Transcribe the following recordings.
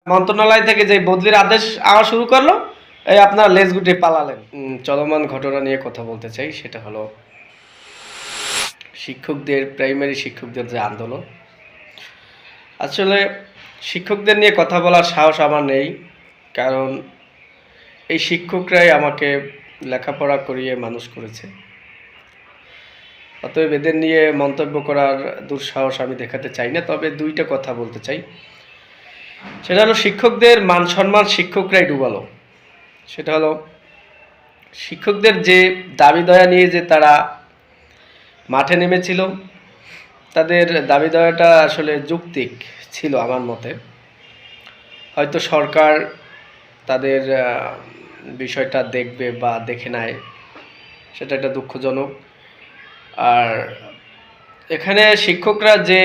মন্ত্রণালয় থেকে যে বদলির আদেশ আওয়া শুরু করলো, এই আপনার লেজ গুটিয়ে পালালেন। চলমান ঘটনা নিয়ে কথা বলতে চাই, সেটা হলো শিক্ষকদের, প্রাইমারি শিক্ষকদের যে আন্দোলন। আসলে শিক্ষকদের নিয়ে কথা বলার সাহস আমার নেই, কারণ এই শিক্ষকরাই আমাকে লেখাপড়া করিয়ে মানুষ করেছে। অতএব এদের নিয়ে মন্তব্য করার দুঃসাহস আমি দেখাতে চাই না। তবে দুইটা কথা বলতে চাই। সেটা হলো শিক্ষকদের মান সম্মান শিক্ষকরাই ডুবালো। সেটা হলো শিক্ষকদের যে দাবি দয়া নিয়ে যে তারা মাঠে নেমেছিল, তাদের দাবি দয়াটা আসলে যৌক্তিক ছিল আমার মতে। হয়তো সরকার তাদের বিষয়টা দেখবে বা দেখে নেয়, সেটা একটা দুঃখজনক। আর এখানে শিক্ষকরা যে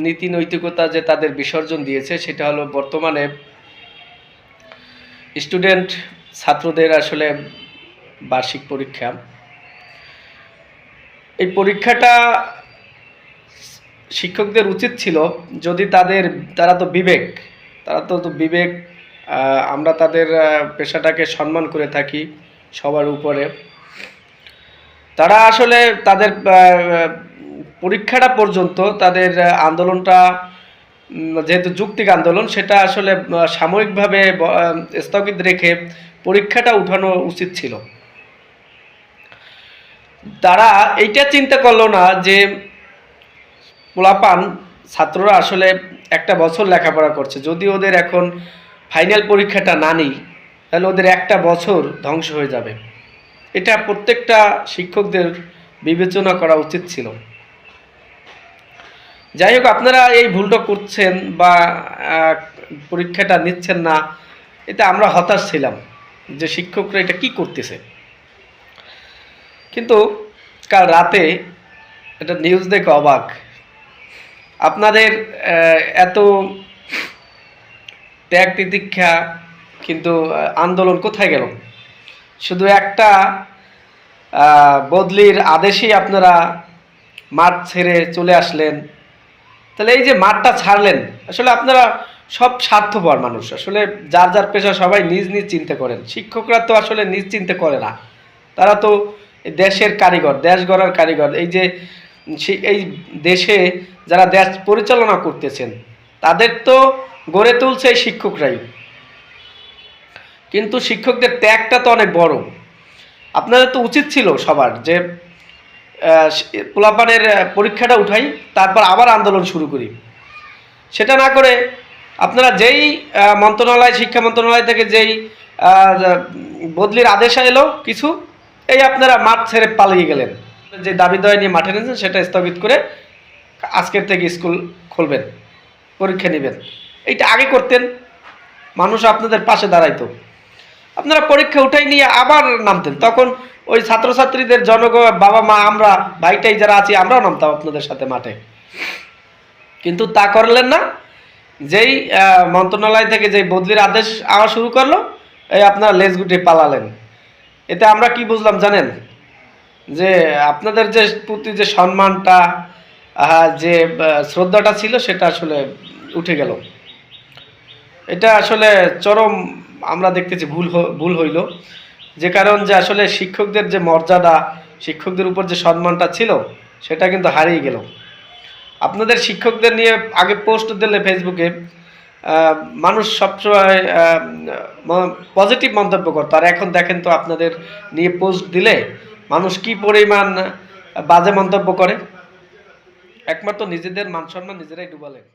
নীতি নৈতিকতা যে তাদের বিসর্জন দিয়েছে, সেটা হলো বর্তমানে স্টুডেন্ট ছাত্রদের আসলে বার্ষিক পরীক্ষা। এই পরীক্ষাটা শিক্ষকদের উচিত ছিল, যদি তারা তো বিবেক, আমরা তাদের পেশাটাকে সম্মান করে থাকি সবার উপরে। তারা আসলে তাদের পরীক্ষাটা পর্যন্ত তাদের আন্দোলনটা যেহেতু যৌক্তিক আন্দোলন, সেটা আসলে সাময়িকভাবে স্থগিত রেখে পরীক্ষাটা উঠানো উচিত ছিল। তারা এইটা চিন্তা করলো না যে পোলাপান ছাত্ররা আসলে একটা বছর লেখাপড়া করছে, যদি ওদের এখন ফাইনাল পরীক্ষাটা না নিই, তাহলে ওদের একটা বছর ধ্বংস হয়ে যাবে। এটা প্রত্যেকটা শিক্ষকদের বিবেচনা করা উচিত ছিল। যাই হোক, আপনারা এই ভুলটা করছেন বা পরীক্ষাটা নিচ্ছেন না, এটা আমরা হতাশ ছিলাম যে শিক্ষকরা এটা কি করতেছে। কিন্তু কাল রাতে একটা নিউজ দেখে অবাক। আপনাদের এত ত্যাগ তিতিক্ষা, কিন্তু আন্দোলন কোথায় গেল? শুধু একটা বদলির আদেশেই আপনারা মাঠ ছেড়ে চলে আসলেন। তাহলে এই যে মাঠটা ছাড়লেন, আসলে আপনারা সব স্বার্থপর মানুষ। আসলে যার যার পেশা সবাই নিজ নিজ চিন্তা করেন। শিক্ষকরা তো আসলে নিজ চিন্তা করে না, তারা তো দেশের কারিগর, দেশ গড়ার কারিগর। এই দেশে যারা দেশ পরিচালনা করতেছেন, তাদের তো গড়ে তুলছে এই শিক্ষকরাই। কিন্তু শিক্ষকদের ত্যাগটা তো অনেক বড়। আপনাদের তো উচিত ছিল সবার যে পোলাপানের পরীক্ষাটা উঠাই, তারপর আবার আন্দোলন শুরু করি। সেটা না করে আপনারা যেই শিক্ষা মন্ত্রণালয় থেকে যেই বদলির আদেশ এলো কিছু, এই আপনারা মাঠ ছেড়ে পালিয়ে গেলেন। যে দাবি দয়া নিয়ে মাঠে নেমেছেন, সেটা স্থগিত করে আজকের থেকে স্কুল খুলবেন, পরীক্ষা নেবেন। এইটা আগে করতেন, মানুষ আপনাদের পাশে দাঁড়াইতো। আপনারা পরীক্ষা উঠাই নিয়ে আবার নামতেন, তখন ওই ছাত্রছাত্রীদের বাবা মা, আমরা ভাইটাই যারা আছি, আমরাও নামতাম আপনাদের সাথে মাঠে। কিন্তু তা করলেন না। যেই মন্ত্রণালয় থেকে যেই বদলির আদেশ আওয়া শুরু করলো, এই আপনারা লেজ গুটিয়ে পালালেন। এতে আমরা কি বুঝলাম জানেন? যে আপনাদের যে প্রতি যে সম্মানটা, যে শ্রদ্ধাটা ছিল, সেটা আসলে উঠে গেল। এটা আসলে চরম আমরা দেখতেছি ভুল হইল। যে কারণ যে আসলে শিক্ষকদের যে মর্যাদা, শিক্ষকদের উপর যে সম্মানটা ছিল, সেটা কিন্তু হারিয়ে গেল। আপনাদের শিক্ষকদের নিয়ে আগে পোস্ট দিলে ফেসবুকে মানুষ সবসময় পজিটিভ মন্তব্য করতো, আর এখন দেখেন তো আপনাদের নিয়ে পোস্ট দিলে মানুষ কি পরিমাণ বাজে মন্তব্য করে। একমাত্র নিজেদের মান সম্মান নিজেরাই ডুবালেন।